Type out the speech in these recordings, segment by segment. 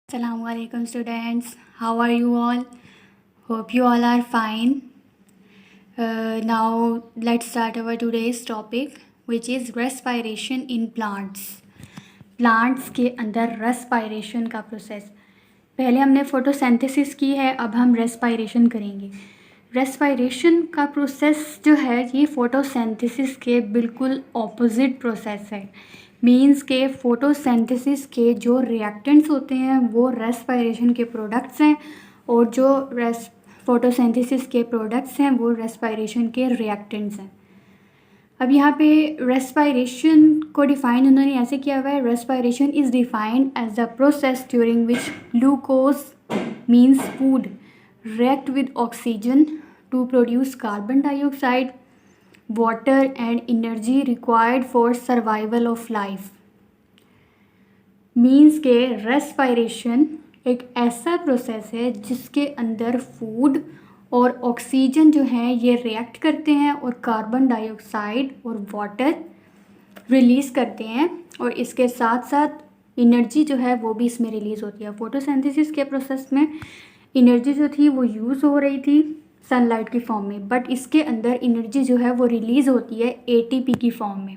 Assalamualaikum students, how are you all? Hope you all are fine. Now let's start our today's topic, which is respiration in plants. Plants के अंदर respiration का process. पहले हमने photosynthesis की है, अब हम रेस्पायरेशन करेंगे। रेस्पायरेशन का प्रोसेस जो है ये फोटोसिंथेसिस के बिल्कुल ऑपोजिट प्रोसेस है। मींस के फोटोसिंथेसिस के जो रिएक्टेंट्स होते हैं वो रेस्पायरेशन के प्रोडक्ट्स हैं, और जो फोटोसिंथेसिस के प्रोडक्ट्स हैं वो रेस्पायरेशन के रिएक्टेंट्स हैं। अब यहाँ पे रेस्पायरेशन को डिफाइन उन्होंने ऐसे किया हुआ है, respiration is defined as the process during which glucose means food react with oxygen to produce carbon dioxide, water and energy required for survival of life. Means के रेस्पायरेशन एक ऐसा प्रोसेस है जिसके अंदर फूड और ऑक्सीजन जो है ये रिएक्ट करते हैं और कार्बन डाइऑक्साइड और वाटर रिलीज़ करते हैं, और इसके साथ साथ एनर्जी जो है वो भी इसमें रिलीज़ होती है। फोटोसिंथेसिस के प्रोसेस में एनर्जी जो थी वो यूज़ हो रही थी सनलाइट की फॉर्म में, बट इसके अंदर एनर्जी जो है वो रिलीज़ होती है एटीपी की फॉर्म में।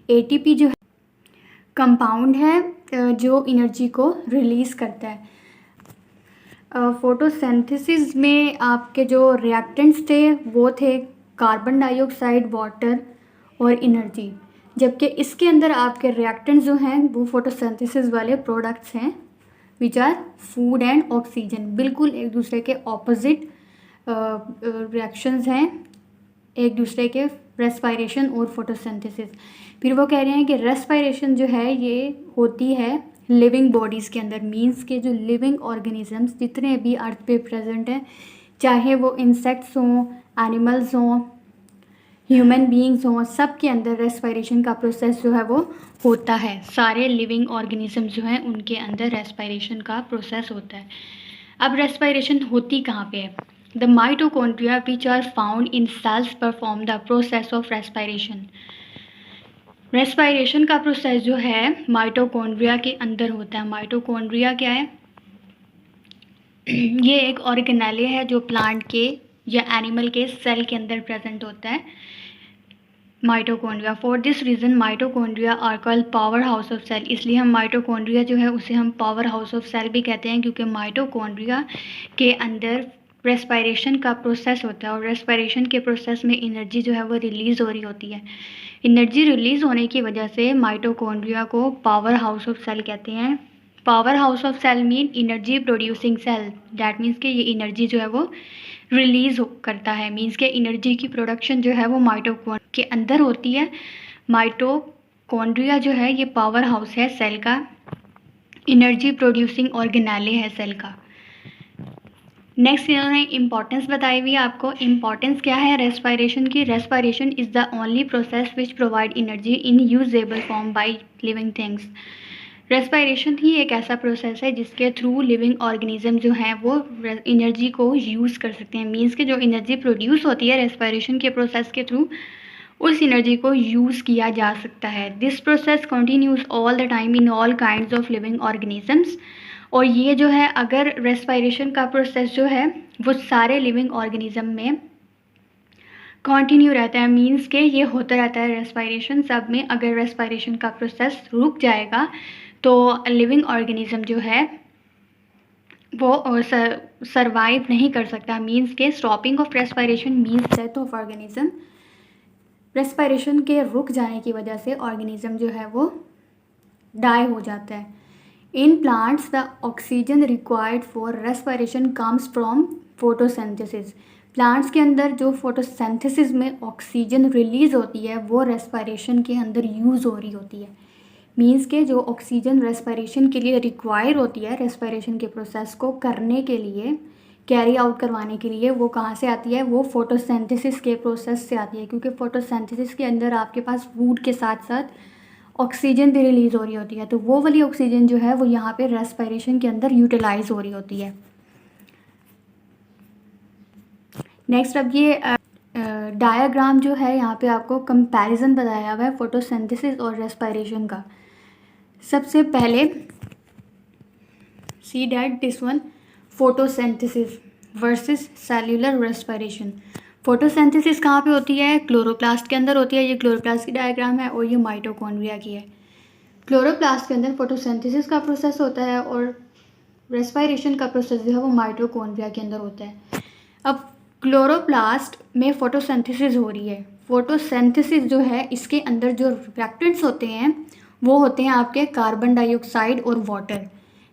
एटीपी जो है कंपाउंड है जो एनर्जी को रिलीज़ करता है। फोटोसिंथेसिस में आपके जो रिएक्टेंट्स थे वो थे कार्बन डाइऑक्साइड, वाटर और एनर्जी, जबकि इसके अंदर आपके रिएक्टेंट्स जो हैं वो फोटोसिंथेसिस वाले प्रोडक्ट्स हैं which are food and oxygen. बिल्कुल एक दूसरे के ऑपोजिट रिएक्शंस हैं, एक दूसरे के रेस्पायरेशन और फोटोसिंथेसिस। फिर वो कह रहे हैं कि रेस्पायरेशन जो है ये होती है लिविंग बॉडीज़ के अंदर। मींस के जो लिविंग ऑर्गेनिजम्स जितने भी अर्थ पे प्रेजेंट हैं, चाहे वो इंसेक्ट्स हों, एनिमल्स हों, ह्यूमन बीइंग्स हों, सब के अंदर रेस्पायरेशन का प्रोसेस जो है वो होता है। सारे लिविंग ऑर्गेनिज्म जो हैं उनके अंदर रेस्पायरेशन का प्रोसेस होता है। अब रेस्पायरेशन होती कहाँ पे है? The mitochondria which are found in cells perform the process of respiration. Respiration का प्रोसेस जो है माइटोकॉन्ड्रिया के अंदर होता है। माइटोकॉन्ड्रिया क्या है? ये एक ऑर्गेनेले है जो प्लांट के या एनिमल के सेल के अंदर प्रेजेंट होता है, mitochondria. For this reason mitochondria are called power house of cell. इसलिए हम माइटोकॉन्ड्रिया जो है उसे हम पावर हाउस ऑफ सेल भी कहते हैं, क्योंकि माइटोकॉन्ड्रिया के अंदर रेस्पायरेशन का प्रोसेस होता है, और रेस्पायरेशन के प्रोसेस में एनर्जी जो है वो रिलीज़ हो रही होती है। एनर्जी रिलीज़ होने की वजह से माइटोकॉन्ड्रिया को पावर हाउस ऑफ सेल कहते हैं। Power house of cell mean energy producing cell. That means कि ये एनर्जी जो है वो रिलीज़ करता है। मीन्स के एनर्जी की प्रोडक्शन जो है वो माइटोकॉन्ड्रिया के अंदर होती है। माइटोकॉन्ड्रिया जो है ये पावर हाउस है सेल का, एनर्जी प्रोड्यूसिंग ऑर्गेनेले है सेल का। नेक्स्ट इन्होंने इम्पॉर्टेंस बताई हुई है आपको। इम्पॉर्टेंस क्या है रेस्पायरेशन की? Respiration is the only process which provide energy in usable form by living things. Respiration ही एक ऐसा प्रोसेस है जिसके थ्रू लिविंग ऑर्गेनिज्म जो हैं वो एनर्जी को यूज़ कर सकते हैं। मीन्स के जो एनर्जी प्रोड्यूस होती है रेस्पायरेशन के प्रोसेस के थ्रू, उस एनर्जी को यूज़ किया जा सकता है। This process continues all the time in all kinds of living organisms. और ये जो है अगर रेस्पायरेशन का प्रोसेस जो है वो सारे लिविंग ऑर्गेनिज्म में कंटिन्यू रहता है। मीन्स के ये होता रहता है रेस्पायरेशन सब में। अगर रेस्पायरेशन का प्रोसेस रुक जाएगा तो लिविंग ऑर्गेनिज्म जो है वो सरवाइव नहीं कर सकता। मीन्स के stopping of respiration means death of organism. Respiration के रुक जाने की वजह से ऑर्गेनिज्म जो है वो डाई हो जाता है। In plants the oxygen required for respiration comes from photosynthesis. Plants के अंदर जो फोटोसिंथेसिस में ऑक्सीजन रिलीज़ होती है वो रेस्पायरेशन के अंदर यूज़ हो रही होती है। मीन्स के जो ऑक्सीजन रेस्पायरेशन के लिए रिक्वायर होती है रेस्पायरेशन के प्रोसेस को करने के लिए, कैरी आउट करवाने के लिए, वो कहाँ से आती है? वो फोटोसिंथेसिस के प्रोसेस से आती है, क्योंकि फोटोसिंथेसिस के अंदर आपके पास फूड के साथ साथ ऑक्सीजन भी रिलीज़ हो रही होती है, तो वो वाली ऑक्सीजन जो है वो यहाँ पे रेस्पायरेशन के अंदर यूटिलाइज हो रही होती है। नेक्स्ट अब ये डायग्राम जो है यहाँ पे आपको कंपैरिजन बताया हुआ है फोटोसिंथेसिस और रेस्पायरेशन का। सबसे पहले see that this one, photosynthesis versus cellular respiration. Photosynthesis कहाँ पे होती है? क्लोरोप्लास्ट के अंदर होती है। ये क्लोरोप्लास्ट की डायग्राम है और ये माइटोकॉन्ड्रिया की है। क्लोरोप्लास्ट के अंदर फोटोसिंथेसिस का प्रोसेस होता है और रेस्पिरेशन का प्रोसेस जो है वो माइटोकॉन्ड्रिया के अंदर होता है। अब क्लोरोप्लास्ट में फोटोसिंथेसिस हो रही है। फोटोसिंथेसिस जो है इसके अंदर जो रिएक्टेंट्स होते हैं वो होते हैं आपके कार्बन डाइऑक्साइड और वाटर।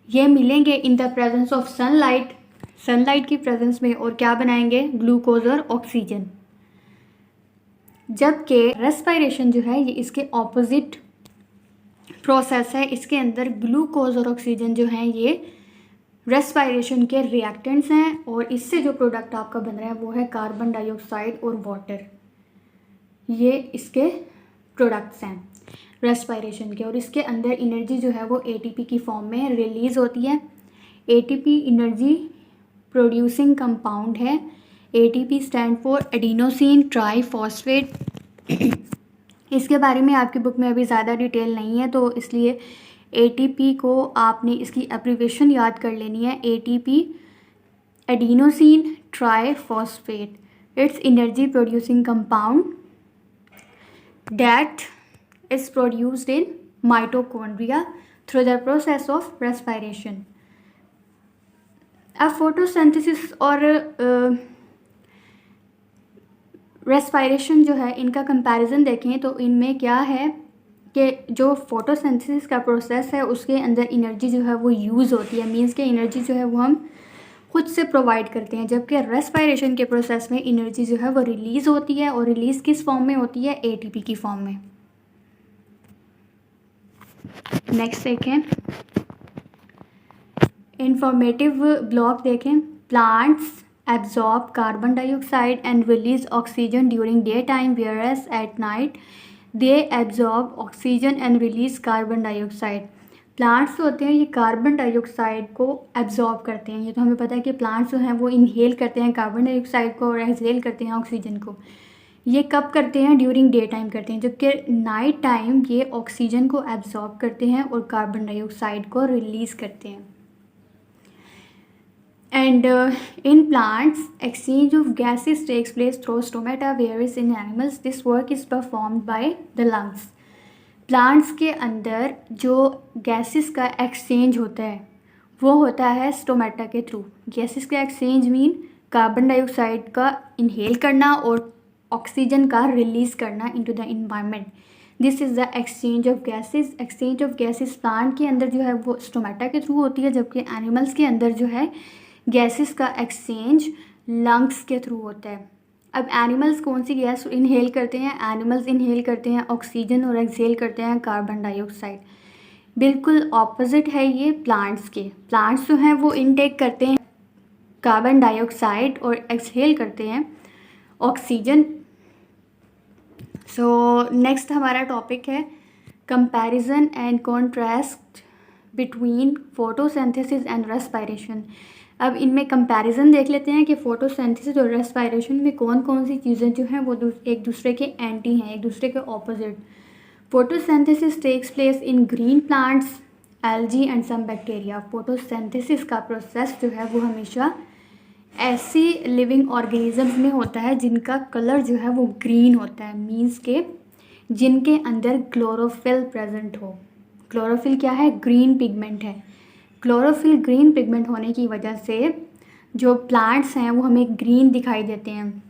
ये मिलेंगे in the presence of sunlight की प्रेजेंस में, और क्या बनाएंगे? ग्लूकोज और ऑक्सीजन। जबकि रेस्पिरेशन जो है ये इसके ऑपोजिट प्रोसेस है। इसके अंदर ग्लूकोज और ऑक्सीजन जो हैं ये रेस्पिरेशन के रिएक्टेंट्स हैं, और इससे जो प्रोडक्ट आपका बन रहा है वो है कार्बन डाइऑक्साइड और वाटर। ये इसके प्रोडक्ट्स हैं रेस्पिरेशन के, और इसके अंदर एनर्जी जो है वो एटीपी की फॉर्म में रिलीज़ होती है। एटीपी एनर्जी प्रोड्यूसिंग कंपाउंड है। ATP stand for adenosine triphosphate. इसके बारे में आपकी बुक में अभी ज़्यादा डिटेल नहीं है, तो इसलिए एटीपी को आपने इसकी एब्रिविएशन याद कर लेनी है। ATP adenosine triphosphate. It's energy producing compound that is produced in mitochondria through the process of respiration. अब फोटोसिंथेसिस और रेस्पिरेशन जो है इनका कंपैरिजन देखें तो इनमें क्या है कि जो फोटोसिंथेसिस का प्रोसेस है उसके अंदर एनर्जी जो है वो यूज़ होती है, मींस कि एनर्जी जो है वो हम खुद से प्रोवाइड करते हैं। जबकि रेस्पिरेशन के प्रोसेस में एनर्जी जो है वो रिलीज़ होती है, और रिलीज़ किस फॉर्म में होती है? एटीपी की फॉर्म में। नेक्स्ट देखें, इंफॉर्मेटिव ब्लॉक देखें। Plants absorb carbon dioxide and release oxygen during day time, whereas at night they absorb oxygen and release carbon dioxide. Plants जो होते हैं ये कार्बन डाइऑक्साइड को एब्जॉर्ब करते हैं। ये तो हमें पता है कि प्लांट्स जो हैं वो इनहेल करते हैं कार्बन डाइऑक्साइड को और एक्सहेल करते हैं ऑक्सीजन को। ये कब करते हैं? ड्यूरिंग डे टाइम करते हैं, जबकि नाइट टाइम ये ऑक्सीजन को एब्जॉर्ब करते हैं और कार्बन डाइऑक्साइड को रिलीज़ करते हैं। And in plants exchange of gases takes place through stomata, whereas in animals this work is performed by the lungs. Plants के अंदर जो गैसेस का एक्सचेंज होता है वो होता है स्टोमेटा के थ्रू। गैसेस का एक्सचेंज मीन कार्बन डाइऑक्साइड का इनहेल करना और ऑक्सीजन का रिलीज़ करना into the environment. This is the exchange of gases. Exchange of gases plant के अंदर जो है वो स्टोमेटा के थ्रू होती है, जबकि एनिमल्स के अंदर जो है गैसेस का एक्सचेंज लंग्स के थ्रू होता है। अब एनिमल्स कौन सी गैस इनहेल करते हैं? एनिमल्स इनहेल करते हैं ऑक्सीजन और एक्सहेल करते हैं कार्बन डाइऑक्साइड। बिल्कुल ऑपोजिट है ये प्लांट्स के। प्लांट्स जो हैं वो इनटेक करते हैं कार्बन डाइऑक्साइड और एक्सहेल करते हैं ऑक्सीजन। सो नेक्स्ट हमारा टॉपिक है comparison and contrast between photosynthesis and respiration. अब इनमें कंपैरिजन देख लेते हैं कि फोटोसिंथेसिस और रेस्पिरेशन में कौन कौन सी चीज़ें जो हैं वो एक दूसरे के एंटी हैं, एक दूसरे के opposite. Photosynthesis takes place in green plants, algae and some bacteria. Photosynthesis का प्रोसेस जो है वो हमेशा ऐसी लिविंग ऑर्गेनिजम्स में होता है जिनका कलर जो है वो ग्रीन होता है, मींस के जिनके अंदर क्लोरोफिल प्रेजेंट हो। क्लोरोफिल क्या है? ग्रीन पिगमेंट है। क्लोरोफिल ग्रीन पिगमेंट होने की वजह से जो प्लांट्स हैं वो हमें ग्रीन दिखाई देते हैं,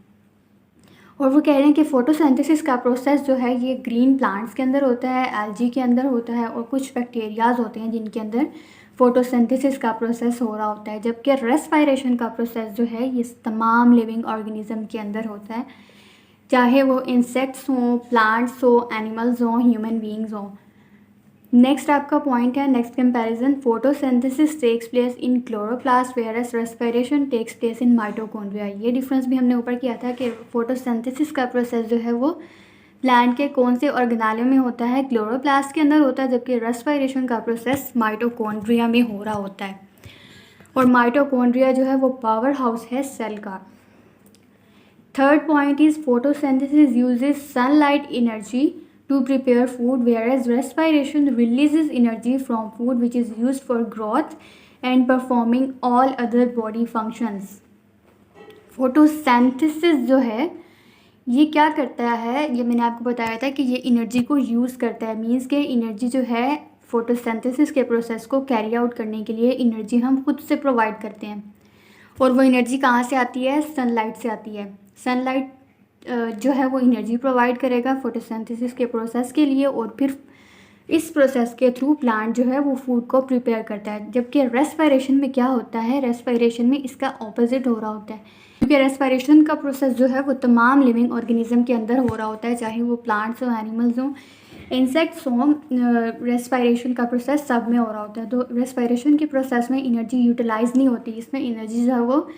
और वो कह रहे हैं कि फोटोसिंथेसिस का प्रोसेस जो है ये ग्रीन प्लांट्स के अंदर होता है, एल्गी के अंदर होता है, और कुछ बैक्टीरियाज होते हैं जिनके अंदर फोटोसिंथेसिस का प्रोसेस हो रहा होता है। जबकि रेस्पिरेशन का प्रोसेस जो है ये तमाम लिविंग ऑर्गेनिज्म के अंदर होता है, चाहे वो इंसेक्ट्स हों, प्लांट्स हों, एनिमल्स हों, ह्यूमन बींग्स हों। नेक्स्ट आपका पॉइंट है, next comparison, photosynthesis takes place in chloroplast whereas respiration takes place in mitochondria. ये डिफरेंस भी हमने ऊपर किया था कि फोटोसिंथेसिस का प्रोसेस जो है वो प्लांट के कौन से ऑर्गेनालियों में होता है? क्लोरोप्लास्ट के अंदर होता है, जबकि रेस्पिरेशन का प्रोसेस माइटोकॉन्ड्रिया में हो रहा होता है। और माइटोकॉन्ड्रिया जो है वो पावर हाउस है सेल का। Third point is photosynthesis uses sunlight energy to prepare food, whereas respiration releases energy from food which is used for growth and performing all other body functions. Photosynthesis जो है ये क्या करता है, ये मैंने आपको बताया था कि ये एनर्जी को यूज़ करता है। मीन्स के एनर्जी जो है फोटोसिंथेसिस के प्रोसेस को कैरी आउट करने के लिए एनर्जी हम खुद से प्रोवाइड करते हैं। और वो एनर्जी कहाँ से आती है? सनलाइट से आती है। सनलाइट जो है वो एनर्जी प्रोवाइड करेगा फोटोसिंथेसिस के प्रोसेस के लिए, और फिर इस प्रोसेस के थ्रू प्लांट जो है वो फूड को प्रिपेयर करता है। जबकि रेस्पिरेशन में क्या होता है? रेस्पिरेशन में इसका ऑपोजिट हो रहा होता है, क्योंकि रेस्पिरेशन का प्रोसेस जो है वो तमाम लिविंग ऑर्गेनिज्म के अंदर हो रहा होता है, चाहे वो प्लांट्स हो, एनिमल्स हों, इंसेक्ट्स हों। रेस्पिरेशन का प्रोसेस सब में हो रहा होता है। तो रेस्पिरेशन के प्रोसेस में एनर्जी यूटिलाइज नहीं होती, इसमें एनर्जी जो है वो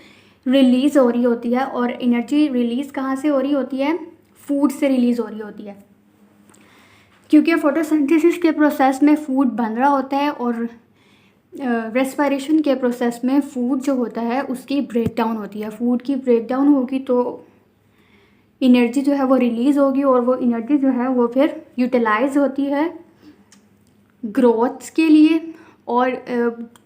रिलीज़ हो रही होती है। और एनर्जी रिलीज़ कहाँ से हो रही होती है? फूड से रिलीज़ हो रही होती है, क्योंकि फोटोसिंथेसिस के प्रोसेस में फूड बन रहा होता है और रेस्पिरेशन के प्रोसेस में फूड जो होता है उसकी ब्रेक डाउन होती है। फूड की ब्रेक डाउन होगी तो एनर्जी जो है वो रिलीज़ होगी, और वो एनर्जी जो है वो फिर यूटिलाइज होती है ग्रोथ के लिए, और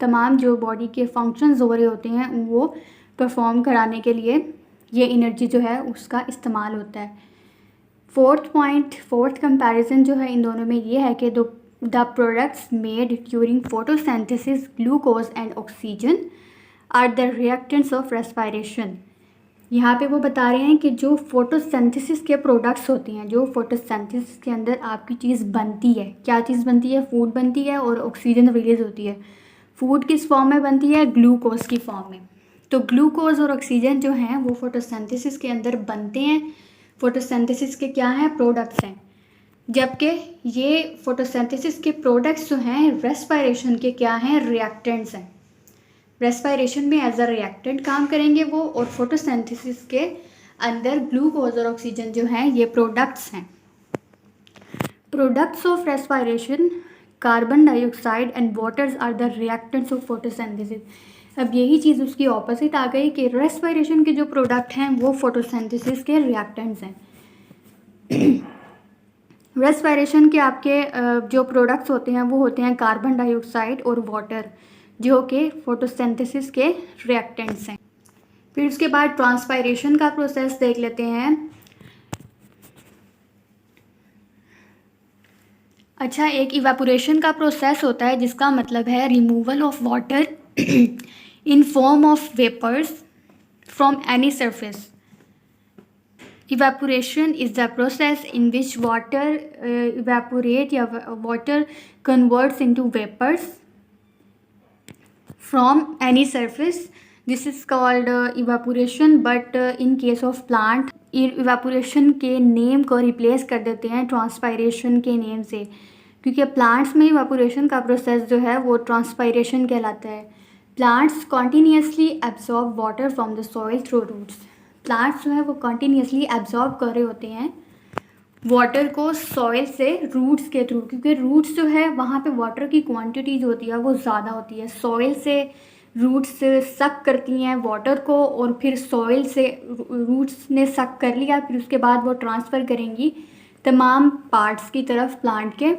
तमाम जो बॉडी के फंक्शंस हो रहे होते हैं वो परफॉर्म कराने के लिए ये एनर्जी जो है उसका इस्तेमाल होता है। फोर्थ कंपैरिजन जो है इन दोनों में ये है कि the products made during photosynthesis, glucose and oxygen, are the reactants of respiration. यहाँ पे वो बता रहे हैं कि जो फोटोसिंथेसिस के प्रोडक्ट्स होते हैं, जो फोटोसिंथेसिस के अंदर आपकी चीज़ बनती है, क्या चीज़ बनती है? फूड बनती है और ऑक्सीजन रिलीज़ होती है। फूड किस फॉर्म में बनती है? ग्लूकोज की फॉर्म में। तो ग्लूकोज और ऑक्सीजन जो हैं वो फोटोसिंथेसिस के अंदर बनते हैं। फोटोसिंथेसिस के क्या हैं? प्रोडक्ट्स हैं। जबकि ये फोटोसिंथेसिस के प्रोडक्ट्स जो हैं रेस्पिरेशन के क्या हैं? रिएक्टेंट्स हैं। रेस्पिरेशन में एज अ रिएक्टेंट काम करेंगे वो, और फोटोसिंथेसिस के अंदर ग्लूकोज और ऑक्सीजन जो हैं ये प्रोडक्ट्स हैं। Products of respiration, carbon dioxide and waters are the reactants of photosynthesis. अब यही चीज़ उसकी ऑपोजिट आ गई कि रेस्पिरेशन के जो प्रोडक्ट हैं वो फोटोसिंथेसिस के रिएक्टेंट्स हैं। रेस्पिरेशन के आपके जो प्रोडक्ट्स होते हैं वो होते हैं कार्बन डाइऑक्साइड और वाटर, जो कि फोटोसिंथेसिस के रिएक्टेंट्स हैं। फिर उसके बाद ट्रांसपायरेशन का प्रोसेस देख लेते हैं। अच्छा, एक इवेपोरेशन का प्रोसेस होता है जिसका मतलब है removal of water in form of vapours from any surface. Evaporation is the process in which water evaporate या water converts into vapors from any surface. This is called evaporation. But in case of plant, evaporation के name को replace कर देते हैं transpiration के name से, क्योंकि plants में इवेपोरेशन का प्रोसेस जो है वो ट्रांसपायरेशन कहलाता है। Plants continuously absorb water from the soil through roots. Plants जो है वो कॉन्टीन्यूसली एब्जॉर्ब कर रहे होते हैं वाटर को सॉइल से रूट्स के थ्रू, क्योंकि रूट्स जो है वहाँ पे वाटर की क्वांटिटी जो होती है वो ज़्यादा होती है। सॉइल से रूट्स सक करती हैं वाटर को, और फिर सॉइल से रूट्स ने सक कर लिया, फिर उसके बाद वो ट्रांसफ़र करेंगी तमाम पार्ट्स की तरफ प्लांट के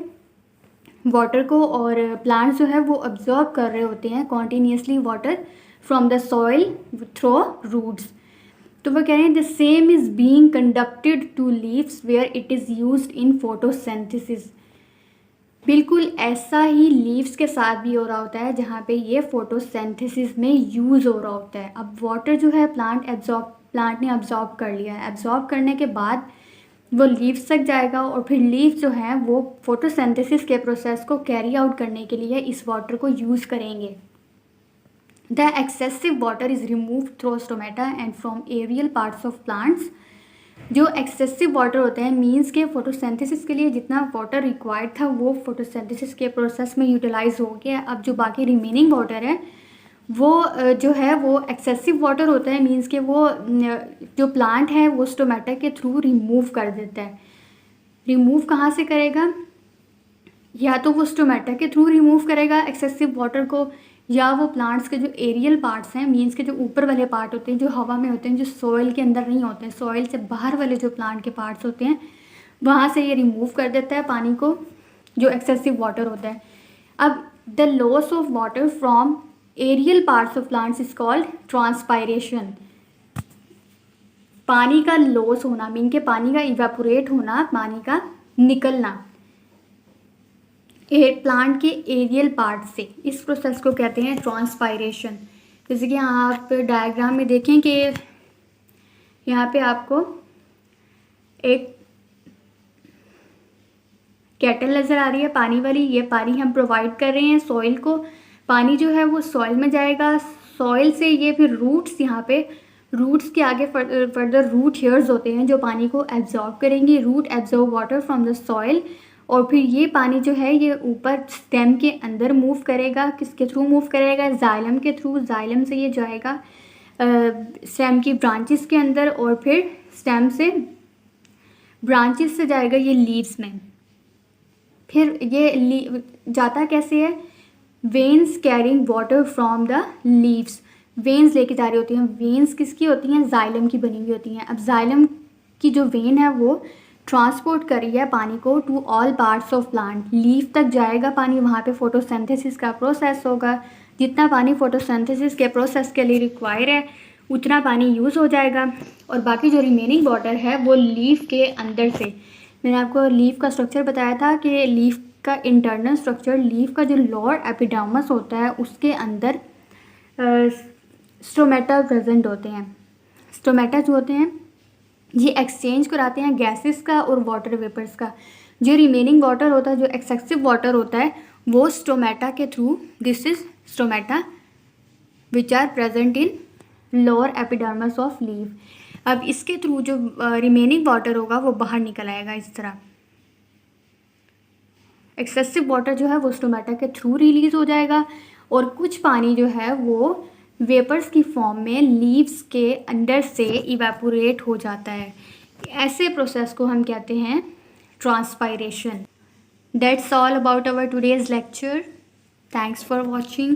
वाटर को, और प्लांट्स जो है वो एब्जॉर्ब कर रहे होते हैं continuously water from the soil through roots. तो वो कह रहे हैं the same is being conducted to leaves where it is used in photosynthesis. बिल्कुल ऐसा ही लीव्स के साथ भी हो रहा होता है जहाँ पे ये फोटोसिंथेसिस में यूज़ हो रहा होता है। अब वाटर जो है प्लांट ने एब्जॉर्ब कर लिया है। एब्जॉर्ब करने के बाद वो लीव्स तक जाएगा, और फिर लीव्स जो हैं वो फोटोसिंथेसिस के प्रोसेस को कैरी आउट करने के लिए इस वाटर को यूज़ करेंगे। The excessive water is removed through stomata and from aerial parts of plants. जो एक्सेसिव वाटर होता है मीन्स के फोटोसिंथेसिस के लिए जितना वाटर रिक्वायर्ड था वो फोटोसिंथेसिस के प्रोसेस में यूटिलाइज हो गया। अब जो बाकी रिमेनिंग वाटर है वो जो है वो एक्सेसिव वाटर होता है, मीन्स के वो जो प्लांट है वो स्टोमेटा के थ्रू रिमूव कर देता है। रिमूव कहाँ से करेगा? या तो वो स्टोमेटा के थ्रू रिमूव करेगा एक्सेसिव वाटर को, या वो प्लांट्स के जो एरियल पार्ट्स हैं, मीन्स के जो ऊपर वाले पार्ट होते हैं जो हवा में होते हैं, जो सॉइल के अंदर नहीं होते हैं, सॉइल से बाहर वाले जो प्लांट के पार्ट्स होते हैं वहाँ से ये रिमूव कर देता है पानी को, जो एक्सेसिव वाटर होता है। अब the loss of water from aerial parts of plants is called transpiration. पानी का लॉस होना मीन के पानी का इवेपोरेट होना, पानी का निकलना प्लांट के एरियल पार्ट से, इस प्रोसेस को कहते हैं ट्रांसपायरेशन। जैसे कि आप डायग्राम में देखें कि यहाँ पे आपको एक केटल नज़र आ रही है पानी वाली। ये पानी हम प्रोवाइड कर रहे हैं सॉइल को। पानी जो है वो सॉइल में जाएगा, सॉइल से ये फिर रूट्स, यहाँ पे रूट्स के आगे फर्दर रूट हेयर्स होते हैं जो पानी को एब्जॉर्ब करेंगे। Root absorb water from the soil, और फिर ये पानी जो है ये ऊपर स्टेम के अंदर मूव करेगा। किसके थ्रू मूव करेगा? जाइलम के थ्रू। जाइलम से ये जाएगा स्टेम की ब्रांचेस के अंदर, और फिर स्टेम से ब्रांचेस से जाएगा ये लीव्स में। फिर ये जाता कैसे है? Veins carrying water from the leaves. Veins लेके जा रही होती हैं। वेन्स किसकी होती हैं? जाइलम की बनी हुई होती हैं। अब जाइलम की जो वेन है वो ट्रांसपोर्ट कर रही है पानी को to all parts of plant. Leaf तक जाएगा पानी, वहाँ पे फोटोसिंथेसिस का प्रोसेस होगा। जितना पानी फोटोसिंथेसिस के प्रोसेस के लिए रिक्वायर है उतना पानी यूज़ हो जाएगा, और बाकी जो रिमेनिंग वाटर है वो लीफ के अंदर से। मैंने आपको लीफ का स्ट्रक्चर बताया था कि लीफ का इंटरनल स्ट्रक्चर, लीफ का जो लोअर एपिडर्मिस होता है उसके अंदर स्टोमेटा प्रेजेंट होते हैं। स्टोमेटा जो होते हैं ये एक्सचेंज कराते हैं गैसेस का और वाटर वेपर्स का। जो रिमेनिंग वाटर होता है, जो एक्सेसिव वाटर होता है, वो स्टोमेटा के through, this is stomata which are present in lower epidermis of leaf. अब इसके थ्रू जो रिमेनिंग वाटर होगा वो बाहर निकल आएगा इस तरह। एक्सेसिव वाटर जो है वो स्टोमेटा के थ्रू रिलीज हो जाएगा, और कुछ पानी जो है वो वेपर्स की फॉर्म में लीव्स के अंदर से इवेपोरेट हो जाता है। ऐसे प्रोसेस को हम कहते हैं transpiration. That's all about our today's lecture. Thanks for watching.